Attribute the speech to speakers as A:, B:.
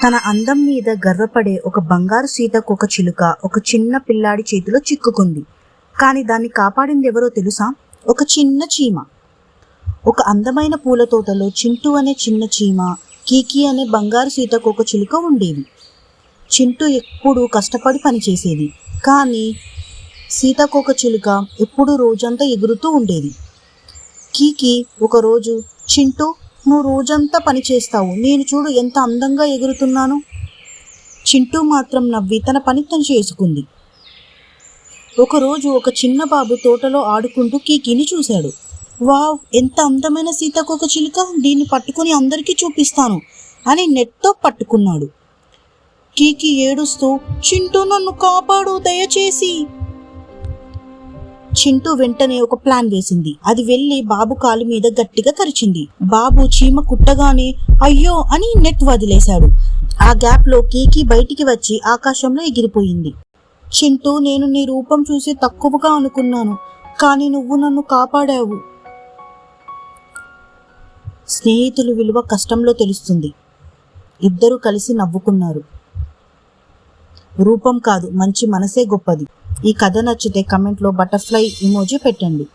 A: తన అందం మీద గర్వపడే ఒక బంగారు సీతాకోక చిలుక ఒక చిన్న పిల్లాడి చేతిలో చిక్కుకుంది. కానీ దాన్ని కాపాడింది ఎవరో తెలుసా? ఒక చిన్న చీమ. ఒక అందమైన పూల తోటలో చింటూ అనే చిన్న చీమ, కీకీ అనే బంగారు సీతాకోక చిలుక ఉండేవి. చింటూ ఎప్పుడూ కష్టపడి పనిచేసేది, కానీ సీతాకోక చిలుక ఎప్పుడూ రోజంతా ఎగురుతూ ఉండేది. కీకీ ఒకరోజు, చింటూ, నువ్వు రోజంతా పని చేస్తావు, నేను చూడు ఎంత అందంగా ఎగురుతున్నాను. చింటూ మాత్రం నవ్వి తన పని తను చేసుకుంది. ఒకరోజు ఒక చిన్న బాబు తోటలో ఆడుకుంటూ కీకీని చూశాడు. వావ్, ఎంత అందమైన సీతాకోక చిలుక, దీన్ని పట్టుకుని అందరికీ చూపిస్తాను అని నెట్తో పట్టుకున్నాడు. కీకీ ఏడుస్తూ, చింటూ నన్ను కాపాడు దయచేసి. చింటూ వెంటనే ఒక ప్లాన్ వేసింది. అది వెళ్ళి బాబు కాలు మీద గట్టిగా కరిచింది. బాబు చీమ కుట్టగానే అయ్యో అని నెట్ వదిలేశాడు. ఆ గ్యాప్ లో కీకీ బయటికి వచ్చి ఆకాశంలో ఎగిరిపోయింది. చింటూ, నేను నీ రూపం చూసి తక్కువగా అనుకున్నాను, కానీ నువ్వు నన్ను కాపాడావు. స్నేహితుల విలువ కష్టంలో తెలుస్తుంది. ఇద్దరు కలిసి నవ్వుకున్నారు. రూపం కాదు, మంచి మనసే గొప్పది. ఈ కథ నచ్చితే కమెంట్లో బటర్ఫ్లై ఇమోజీ పెట్టండి.